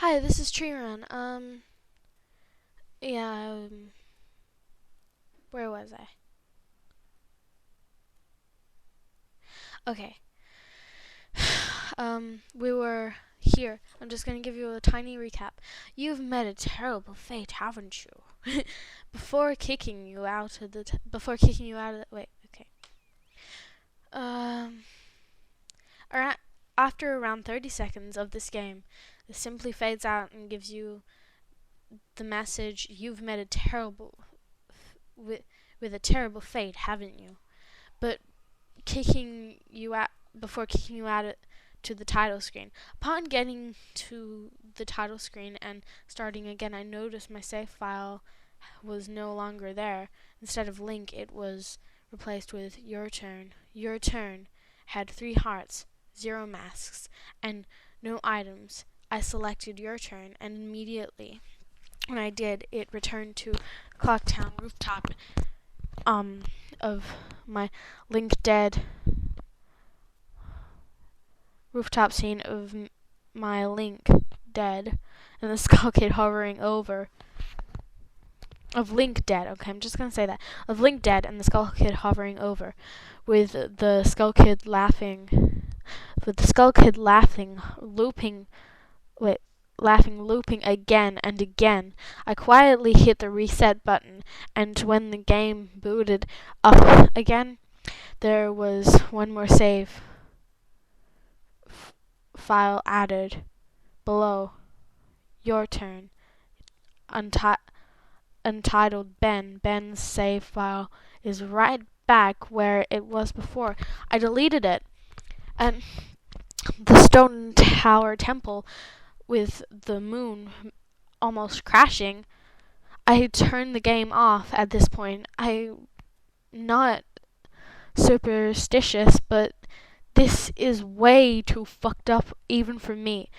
Hi, this is TreeRon. Yeah, where was I? Okay. We were here. I'm just gonna give you a tiny recap. You've met a terrible fate, haven't you? Before kicking you out of wait, okay. Um, ara- After around 30 seconds of this game, it simply fades out and gives you the message, you've met a with, with a terrible fate, haven't you? But kicking you out before kicking you out to the title screen. Upon getting to the title screen and starting again, I noticed my save file was no longer there. Instead of link, it was replaced with your turn. Your turn had 3 hearts, 0 masks, and no items. I selected your turn, and immediately when I did, it returned to Clocktown rooftop of my Link Dead rooftop scene of my Link dead and the Skull Kid hovering over. Of Link dead, okay, I'm just gonna say that. Of Link dead and the Skull Kid hovering over, with the Skull Kid laughing, looping, looping again and again. I quietly hit the reset button, and when the game booted up again, there was one more save file added below. Your turn. Untitled Ben. Ben's save file is right back where it was before. I deleted it. And the Stone Tower Temple with the moon almost crashing, I turned the game off at this point. I'm not superstitious, but this is way too fucked up even for me.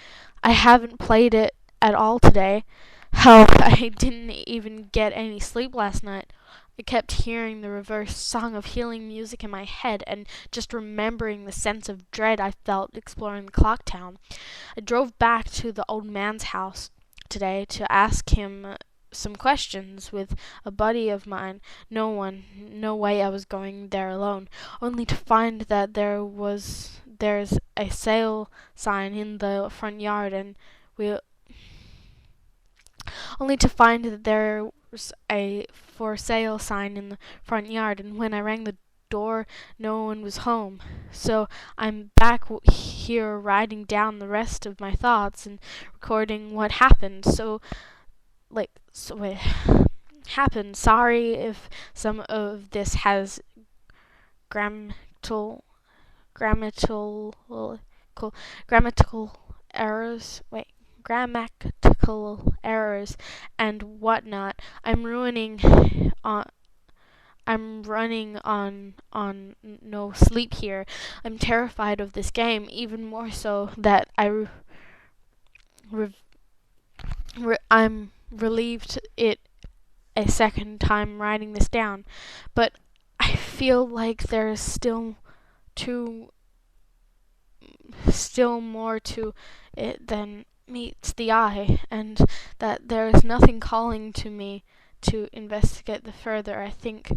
I haven't played it at all today. Hell, I didn't even get any sleep last night. I kept hearing the reverse song of healing music in my head and just remembering the sense of dread I felt exploring the clock town. I drove back to the old man's house today to ask him some questions with a buddy of mine. No way I was going there alone, only to find that there's a sale sign in the front yard, and we only to find that there was a for sale sign in the front yard, and when I rang the door, no one was home. So I'm back here writing down the rest of my thoughts and recording what happened. Wait, happened. Sorry if some of this has grammatical grammatical grammatical errors. Wait, grammatical errors and whatnot. On I'm running on no sleep here. I'm terrified of this game, even more so that I'm relieved it a second time writing this down, but I feel like there's too still more to it than meets the eye, and that there is nothing calling to me to investigate the further. I think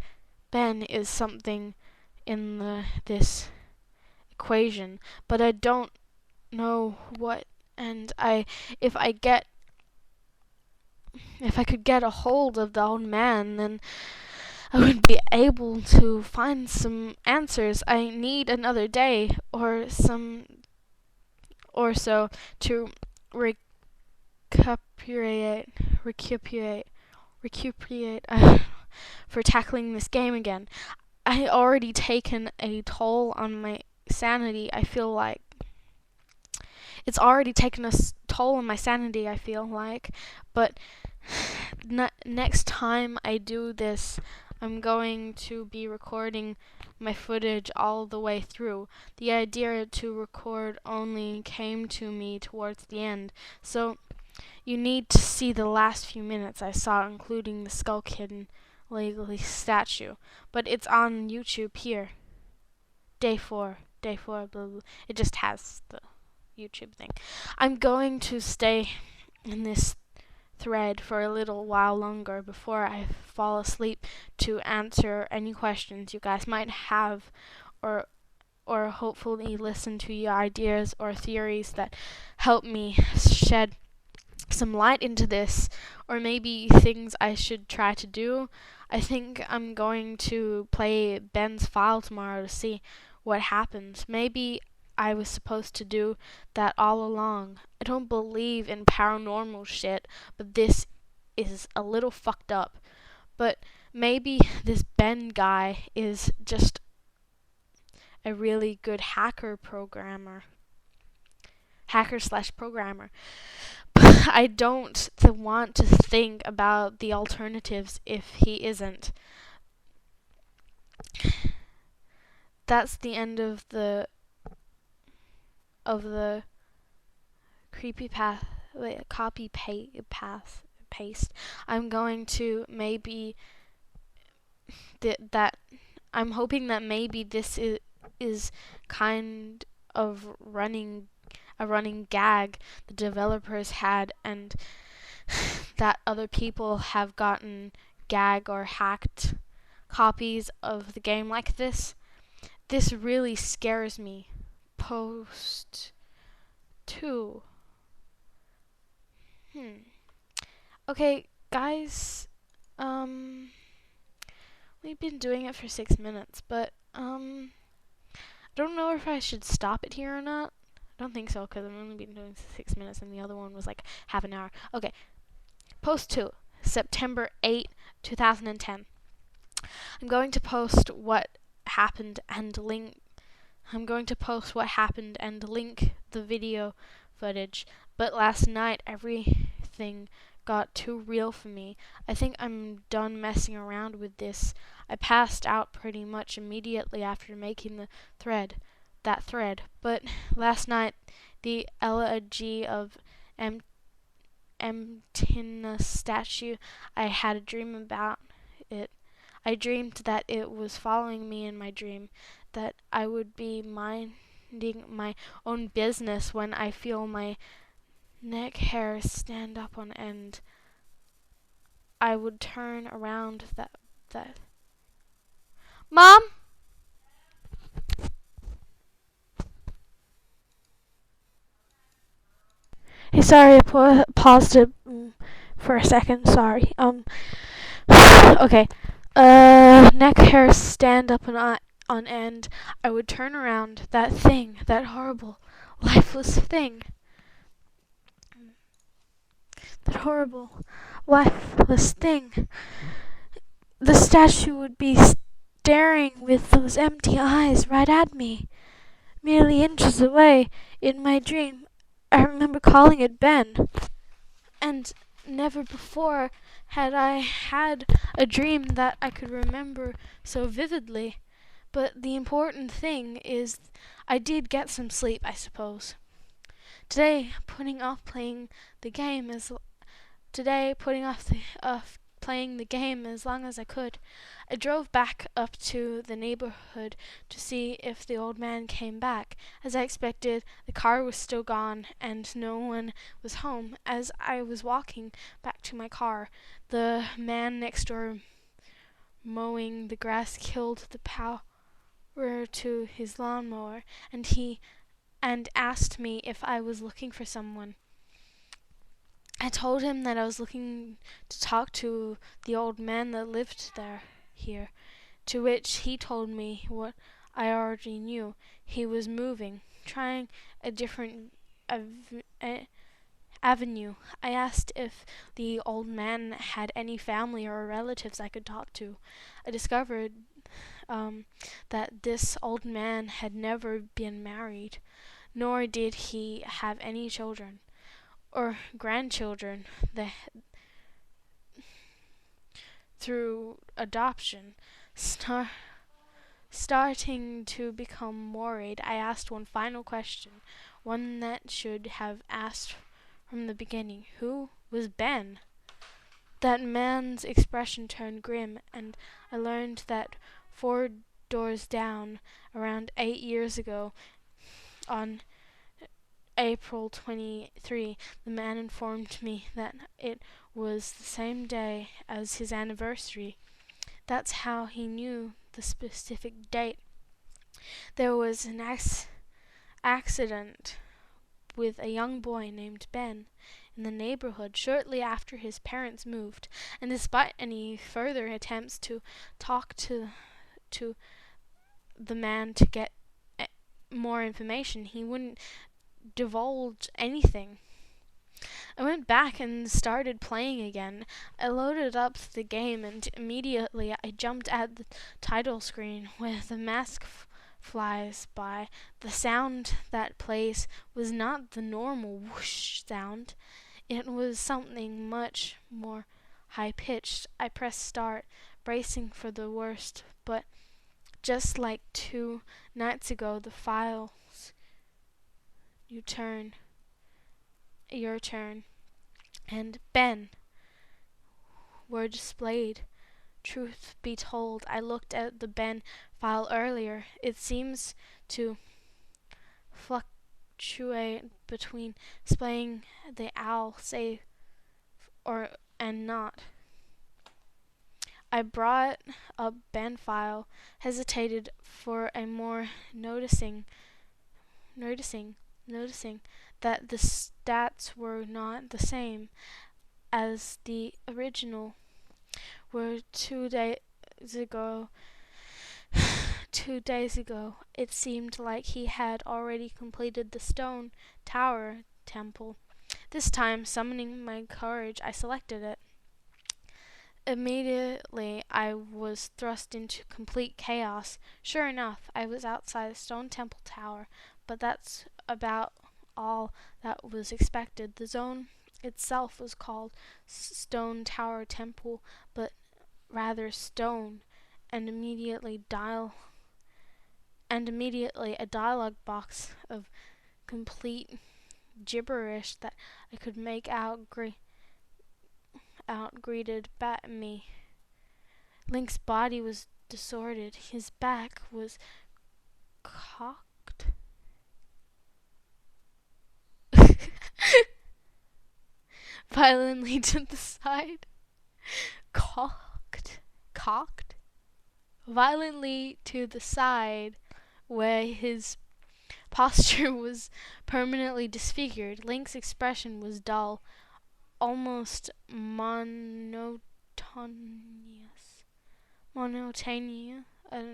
Ben is something in this equation, but I don't know what. And if I get, if I could get a hold of the old man, then I would be able to find some answers. I need another day or so to recuperate, recuperate, recuperate for tackling this game again. I already taken a toll on my sanity. I feel like it's already taken a toll on my sanity. I feel like, but next time I do this, I'm going to be recording my footage all the way through. The idea to record only came to me towards the end, so you need to see the last few minutes I saw, including the Skull Kid and Legally statue. But it's on YouTube here. Day 4, blah, blah. It just has the YouTube thing. I'm going to stay in this thread for a little while longer before I fall asleep to answer any questions you guys might have, or hopefully listen to your ideas or theories that help me shed some light into this, or maybe things I should try to do. I think I'm going to play Ben's file tomorrow to see what happens. Maybe I was supposed to do that all along. I don't believe in paranormal shit, but this is a little fucked up. But maybe this Ben guy is just a really good hacker slash programmer. But I don't want to think about the alternatives if he isn't. That's the end of the creepypasta paste. I'm going to maybe that I'm hoping that maybe this is kind of a running gag the developers had, and that other people have gotten gag or hacked copies of the game like this. This really scares me. Post 2. Okay, guys. We've been doing it for 6 minutes, but I don't know if I should stop it here or not. I don't think so, because I've only been doing 6 minutes, and the other one was like half an hour. Okay. Post 2, September 8, 2010. I'm going to post what happened and link the video footage, but last night everything got too real for me. I think I'm done messing around with this. I passed out pretty much immediately after making that thread, but last night the elegy of emptiness statue, I had a dream about it. I dreamed that it was following me in my dream, that I would be minding my own business when I feel my neck hairs stand up on end. I would turn around that. Mom? Hey, sorry, I paused it for a second. Sorry. Okay. Neck hairs stand up on end. I would turn around that thing, that horrible, lifeless thing. That horrible, lifeless thing. The statue would be staring with those empty eyes right at me, merely inches away. In my dream, I remember calling it Ben, and never before had I had a dream that I could remember so vividly. But the important thing is I did get some sleep, I suppose. Today, putting off playing the game as long as I could. I drove back up to the neighborhood to see if the old man came back. As I expected, the car was still gone and no one was home. As I was walking back to my car, the man next door mowing the grass killed the power to his lawnmower, and asked me if I was looking for someone. I told him that I was looking to talk to the old man that lived here, to which he told me what I already knew. He was moving, trying a different avenue. I asked if the old man had any family or relatives I could talk to. I discovered that this old man had never been married, nor did he have any children or grandchildren through adoption. Starting to become worried, I asked one final question, one that should have asked from the beginning. Who was Ben? That man's expression turned grim, and I learned that 4 doors down, around 8 years ago, on April 23, the man informed me that it was the same day as his anniversary. That's how he knew the specific date. There was an accident with a young boy named Ben in the neighborhood shortly after his parents moved, and despite any further attempts to talk to the man to get more information, he wouldn't divulge anything. I went back and started playing again. I loaded up the game and immediately I jumped at the title screen where the mask flies by. The sound that plays was not the normal whoosh sound. It was something much more high-pitched. I pressed start, bracing for the worst, but just like 2 nights ago, the files, your turn, and Ben were displayed. Truth be told, I looked at the Ben file earlier. It seems to fluctuate between displaying the owl safe and not. I brought up Ben file, hesitated for a more noticing that the stats were not the same as the original. Were 2 days ago. 2 days ago, it seemed like he had already completed the stone tower temple. This time, summoning my courage, I selected it. Immediately, I was thrust into complete chaos. Sure enough, I was outside the stone temple tower, but that's about all that was expected. The zone itself was called Stone Tower Temple, but rather stone, and immediately a dialogue box of complete gibberish that I could make out greeted at me. Link's body was distorted. His back was cocked. Violently to the side. Cocked. Violently to the side, where his posture was permanently disfigured. Link's expression was dull, almost monotonous. I don't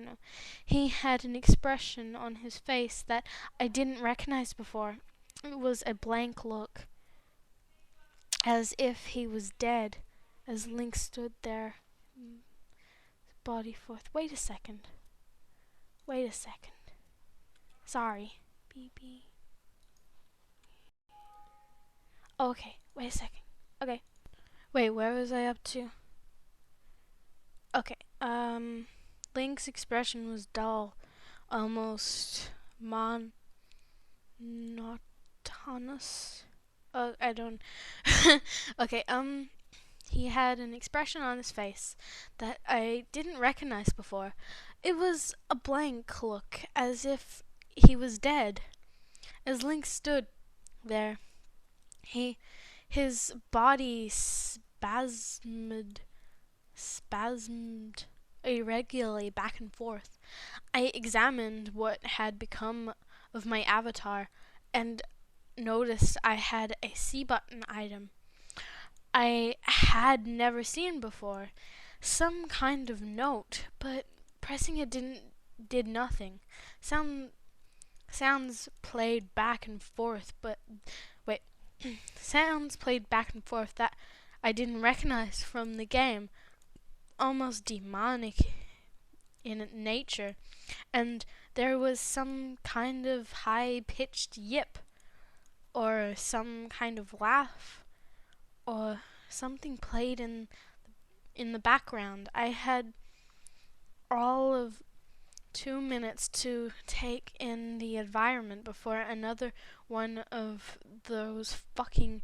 know. He had an expression on his face that I didn't recognize before. It was a blank look, as if he was dead, as Link stood there, body forth. Wait a second. Sorry. BB. Okay, wait a second. Okay. Wait, where was I up to? Okay, Link's expression was dull, almost monotonous. I don't. Okay, he had an expression on his face that I didn't recognize before. It was a blank look, as if he was dead. As Link stood there, his body spasmed irregularly back and forth. I examined what had become of my avatar and noticed I had a C button item I had never seen before. Some kind of note, but pressing it did nothing. Sounds played back and forth, but wait. Sounds played back and forth that I didn't recognize from the game. Almost demonic in nature, and there was some kind of high-pitched yip, or some kind of laugh, or something played in the background. I had all of 2 minutes to take in the environment before another one of those fucking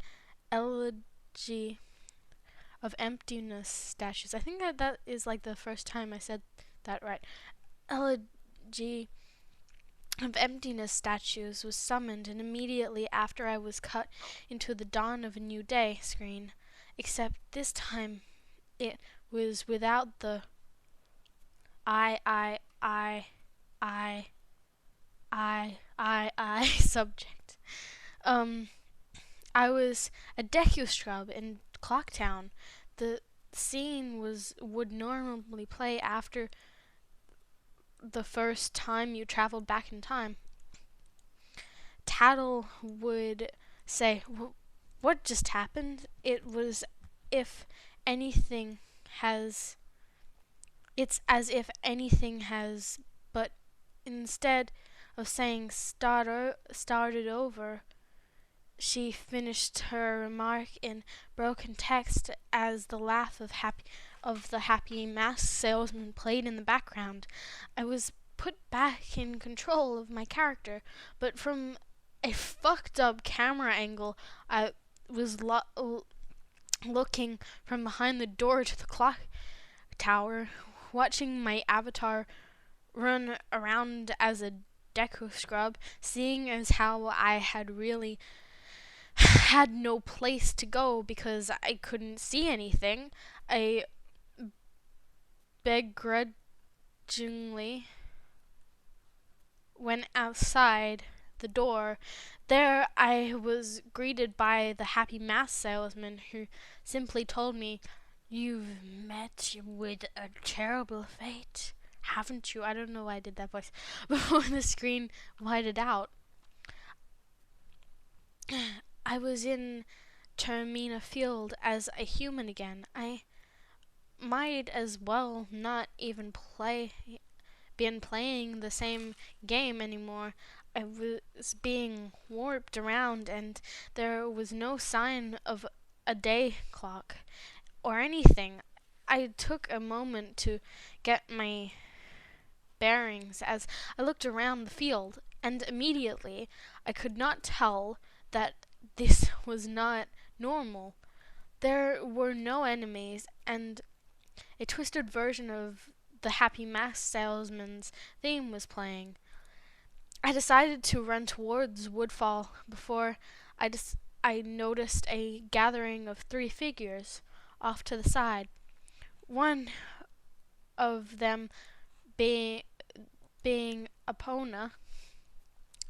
elegy of emptiness statues. I think that is like the first time I said that right. Elegy of emptiness statues was summoned, and immediately after I was cut into the dawn of a new day screen, except this time it was without the I, I, I, I, I subject. I was a deku scrub in Clocktown. The scene would normally play after the first time you traveled back in time. Tattle would say, "What just happened?" It was if anything has. It's as if anything has, but instead of saying started over, she finished her remark in broken text as the laugh of the happy mask salesman played in the background. I was put back in control of my character, but from a fucked up camera angle, I was looking from behind the door to the clock tower, watching my avatar run around as a deco scrub, seeing as how I had really had no place to go because I couldn't see anything. I begrudgingly went outside the door. There I was greeted by the happy mask salesman who simply told me, "You've met with a terrible fate, haven't you?" I don't know why I did that voice before the screen whited out. I was in Termina Field as a human again. I might as well not even been playing the same game anymore. I was being warped around, and there was no sign of a day clock or anything. I took a moment to get my bearings as I looked around the field, and immediately I could not tell that this was not normal. There were no enemies, and a twisted version of the Happy Mask Salesman's theme was playing. I decided to run towards Woodfall before I noticed a gathering of 3 figures off to the side. One of them being Epona.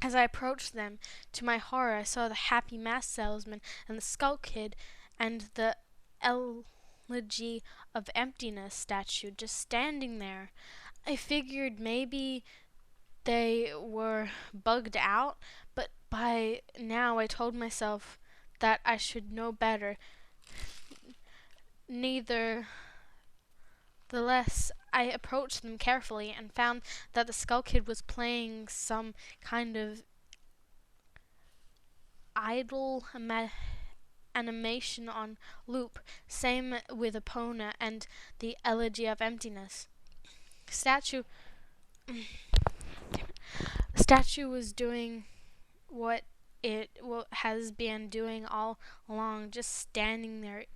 As I approached them, to my horror, I saw the Happy Mask Salesman and the Skull Kid and the Elegy of Emptiness statue just standing there. I figured maybe they were bugged out, but by now I told myself that I should know better. Neither the less, I approached them carefully and found that the Skull Kid was playing some kind of idle animation on loop. Same with Epona and the Elegy of Emptiness. Statue was doing what it has been doing all along, just standing there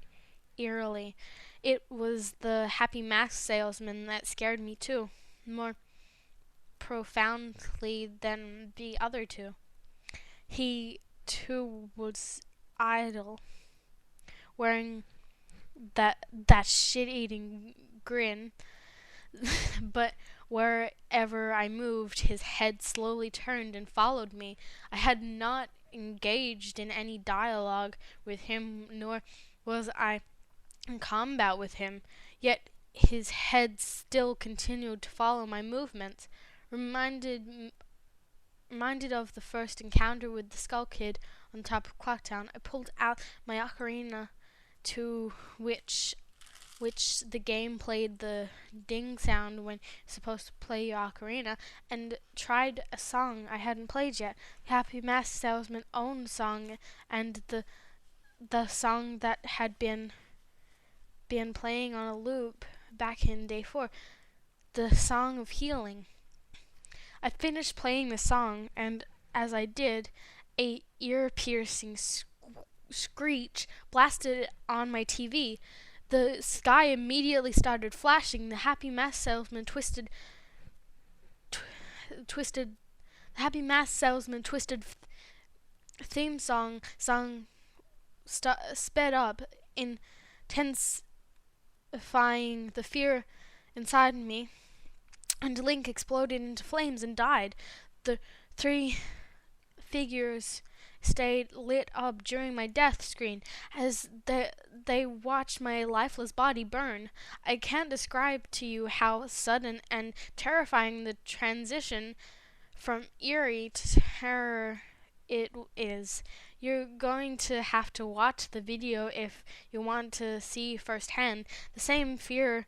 eerily. It was the Happy Mask Salesman that scared me too, more profoundly than the other two. He too was idle, wearing that shit-eating grin, but wherever I moved, his head slowly turned and followed me. I had not engaged in any dialogue with him, nor was I in combat with him, yet his head still continued to follow my movements. Reminded of the first encounter with the Skull Kid on top of Clocktown, I pulled out my ocarina, to which the game played the ding sound when you're supposed to play your ocarina, and tried a song I hadn't played yet, Happy Mask Salesman's own song, and the song that had been playing on a loop back in day 4, the Song of Healing. I finished playing the song, and as I did, a ear-piercing screech blasted on my TV. The sky immediately started flashing. The Happy Mask Salesman twisted Happy Mask Salesman Twisted theme song sped up, intensifying the fear inside me, and Link exploded into flames and died. The three figures stayed lit up during my death screen as they watched my lifeless body burn. I can't describe to you how sudden and terrifying the transition from eerie to terror it is. You're going to have to watch the video if you want to see firsthand. The same fear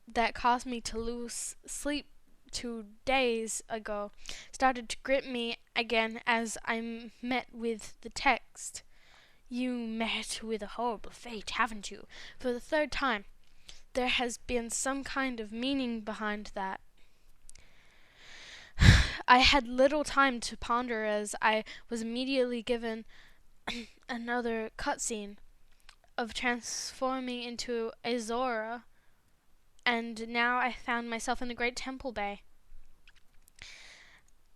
that caused me to lose sleep 2 days ago started to grip me again as I met with the text. You met with a horrible fate, haven't you? For the third time. There has been some kind of meaning behind that. I had little time to ponder as I was immediately given another cutscene of transforming into a Zora, and now I found myself in the Great Temple Bay.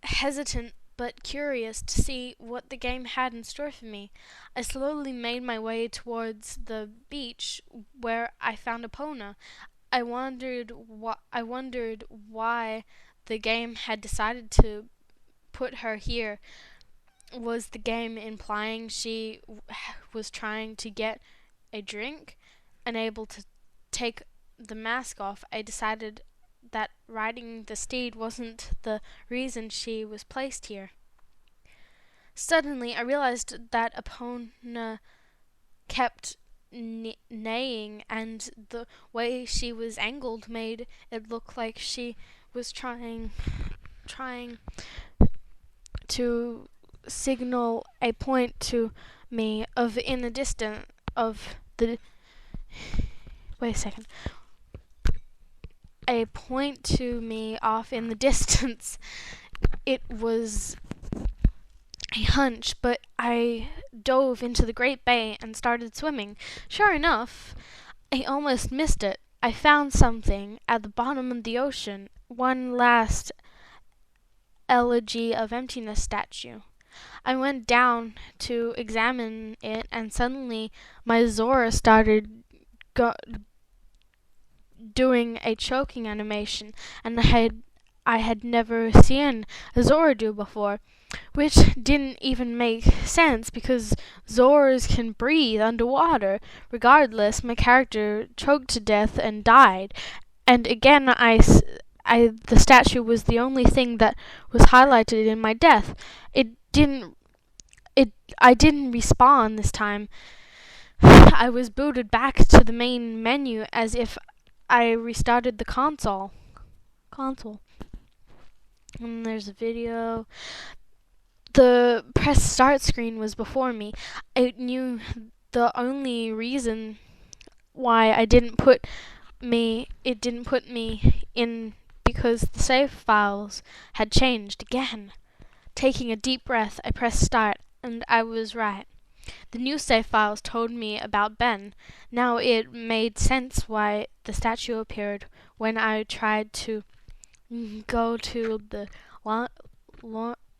Hesitant but curious to see what the game had in store for me, I slowly made my way towards the beach where I found Epona. I wondered why the game had decided to put her here. Was the game implying she was trying to get a drink? Unable to take the mask off, I decided that riding the steed wasn't the reason she was placed here. Suddenly, I realized that Epona kept neighing, and the way she was angled made it look like she was trying to signal a point to me of in the distance of the wait a second. A point to me off in the distance. It was a hunch, but I dove into the Great Bay and started swimming. Sure enough, I almost missed it. I found something at the bottom of the ocean, one last Elegy of Emptiness statue. I went down to examine it, and suddenly my Zora started doing a choking animation, and I had never seen a Zora do before, which didn't even make sense because Zoras can breathe underwater. Regardless, my character choked to death and died, and again the statue was the only thing that was highlighted in my death. I didn't respawn this time. I was booted back to the main menu as if I restarted the console. And there's a video. The press start screen was before me. I knew the only reason why it didn't put me in because the save files had changed again. Taking a deep breath, I pressed start, and I was right. The new save files told me about Ben. Now it made sense why the statue appeared when I tried to go to the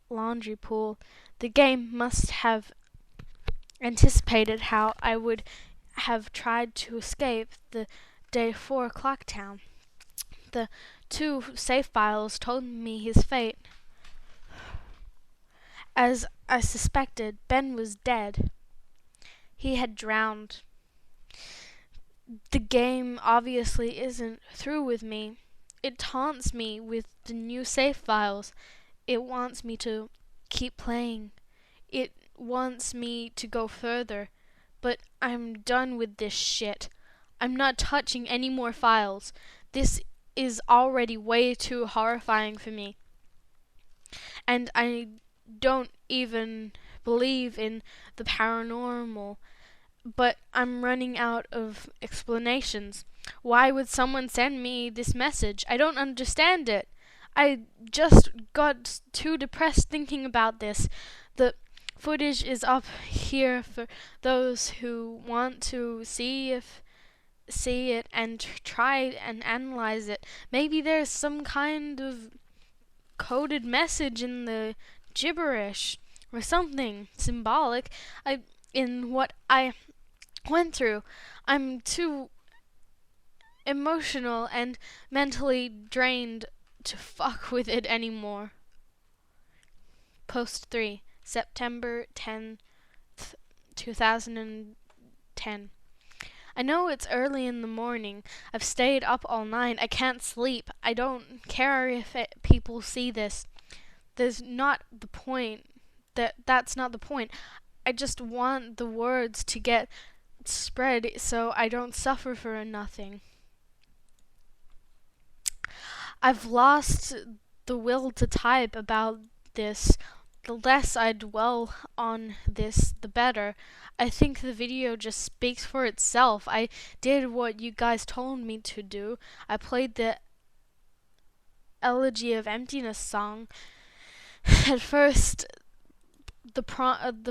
laundry pool. The game must have anticipated how I would have tried to escape the day 4 o'clock town. The two save files told me his fate. As I suspected, Ben was dead. He had drowned. The game obviously isn't through with me. It taunts me with the new save files. It wants me to keep playing. It wants me to go further. But I'm done with this shit. I'm not touching any more files. This is already way too horrifying for me. And I don't even believe in the paranormal, but I'm running out of explanations. Why would someone send me this message? I don't understand it. I just got too depressed thinking about this. The footage is up here for those who want to see it and try and analyze it. Maybe there's some kind of coded message in the gibberish or something symbolic. In what I went through, I'm too emotional and mentally drained to fuck with it anymore. Post 3, September 10th, 2010. I know it's early in the morning. I've stayed up all night. I can't sleep. I don't care if people see this. There's not the point. That's not the point. I just want the words to get spread so I don't suffer for nothing. I've lost the will to type about this. The less I dwell on this, the better. I think the video just speaks for itself. I did what you guys told me to do. I played the Elegy of Emptiness song. At first, at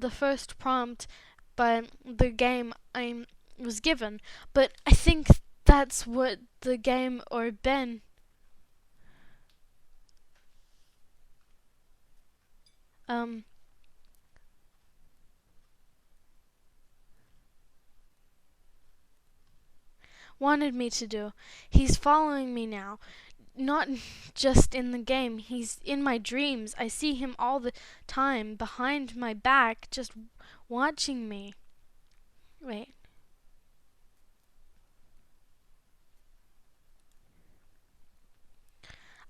the first prompt by the game I was given, but I think that's what the game or Ben wanted me to do. He's following me now. Not just in the game, he's in my dreams. I see him all the time, behind my back, just watching me. Wait.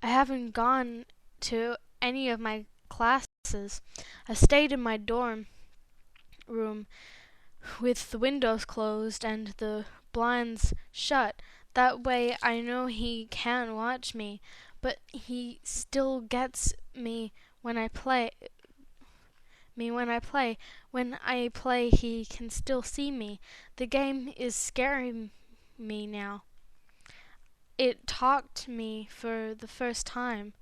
I haven't gone to any of my classes. I stayed in my dorm room with the windows closed and the blinds shut. That way I know he can't watch me, but he still gets me when I play. When I play, he can still see me. The game is scaring me now. It talked to me for the first time,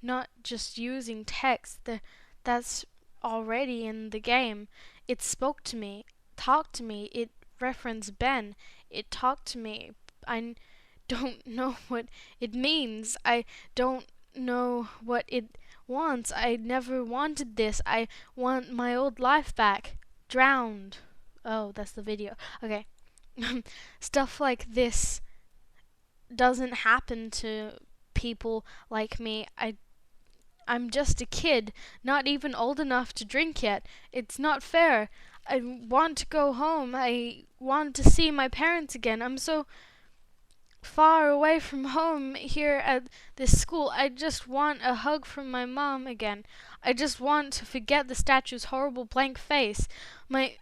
not just using text that's already in the game. It spoke to me, talked to me, it referenced Ben, it talked to me. I don't know what it means. I don't know what it wants. I never wanted this. I want my old life back. Drowned. Oh, that's the video. Okay. Stuff like this doesn't happen to people like me. I'm just a kid, not even old enough to drink yet. It's not fair. I want to go home. I want to see my parents again. I'm so far away from home here at this school. I just want a hug from my mom again. I just want to forget the statue's horrible blank face. My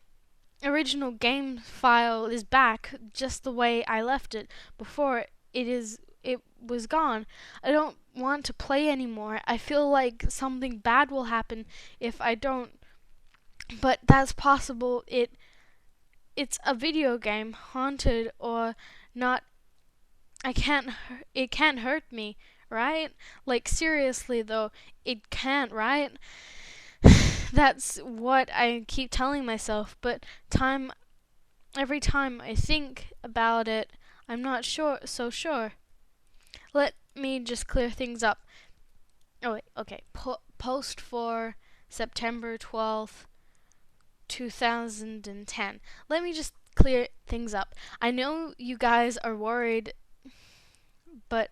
original game file is back just the way I left it before it was gone. I don't want to play anymore. I feel like something bad will happen if I don't, but that's possible. It's a video game, haunted or not. It can't hurt me, right? Like seriously though, it can't, right? That's what I keep telling myself, but every time I think about it, I'm not so sure. Let me just clear things up. Oh wait, okay. Post for September 12th, 2010. Let me just clear things up. I know you guys are worried, but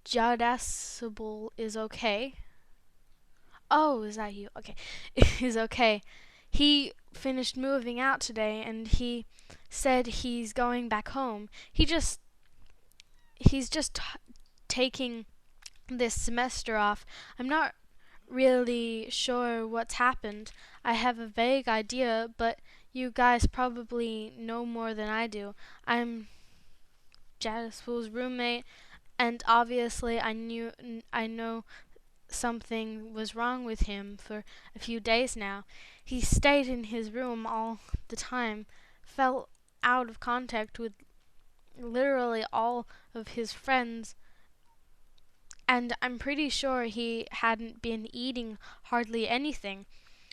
Jadasable is okay. Oh, is that you? Okay. Is okay. He finished moving out today and he said he's going back home. He's just taking this semester off. I'm not really sure what's happened. I have a vague idea, but you guys probably know more than I do. I'm Jadisful's roommate, and obviously I know something was wrong with him for a few days now. He stayed in his room all the time, fell out of contact with literally all of his friends, and I'm pretty sure he hadn't been eating hardly anything.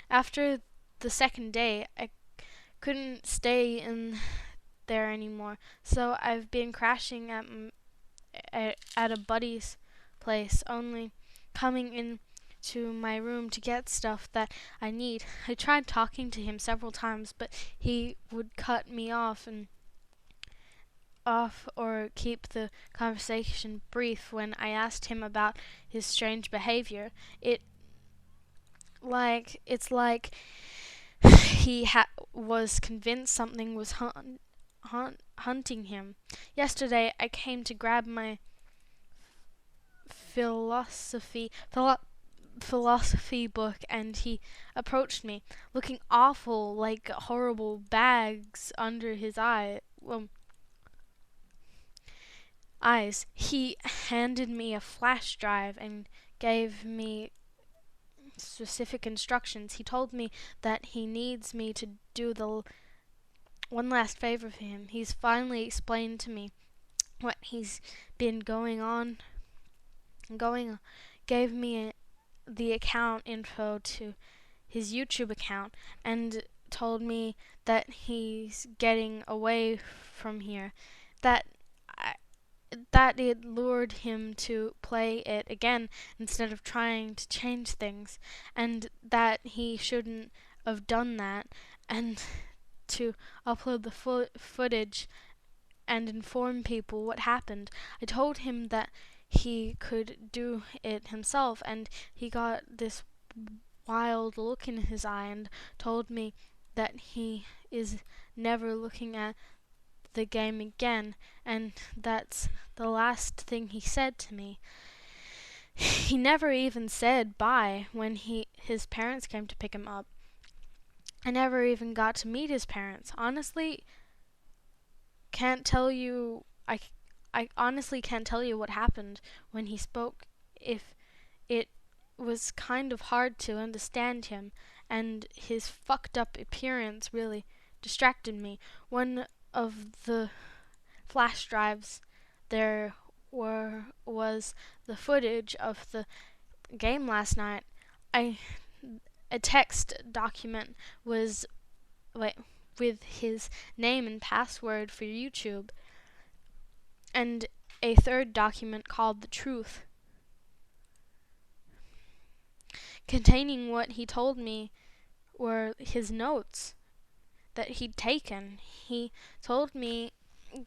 After the second day, I couldn't stay in there anymore, so I've been crashing at a buddy's place, only coming in to my room to get stuff that I need. I tried talking to him several times, but he would cut me off or keep the conversation brief when I asked him about his strange behavior. It's like he was convinced something was hunting him. Yesterday I came to grab my philosophy book, and he approached me, looking awful, like horrible bags under his eyes. He handed me a flash drive and gave me specific instructions. He told me that he needs me to do the one last favor for him. He's finally explained to me what he's been gave me the account info to his YouTube account and told me that he's getting away from here, that it lured him to play it again instead of trying to change things, and that he shouldn't have done that, and to upload the footage and inform people what happened. I told him that he could do it himself, and he got this wild look in his eye and told me that he is never looking at the game again, and that's the last thing he said to me. He never even said bye when his parents came to pick him up. I never even got to meet his parents. Honestly, can't tell you. I honestly can't tell you what happened when he spoke. If it was kind of hard to understand him, and his fucked up appearance really distracted me. One of the flash drives there was the footage of the game last night. A text document was with his name and password for YouTube, and a third document called The Truth, containing what he told me were his notes that he'd taken. He told me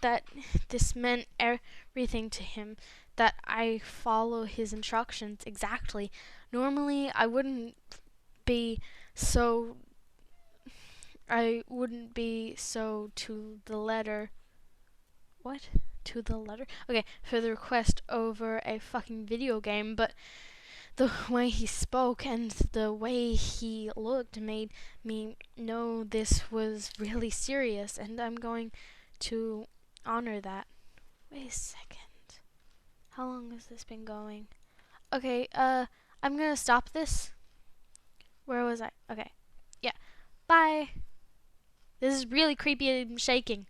that this meant everything to him, that I follow his instructions exactly. Normally I wouldn't be so to the letter. What? To the letter? Okay, for the request over a fucking video game, but the way he spoke and the way he looked made me know this was really serious, and I'm going to honor that. Wait a second. How long has this been going? Okay, I'm gonna stop this. Where was I? Okay. Yeah. Bye. This is really creepy and shaking.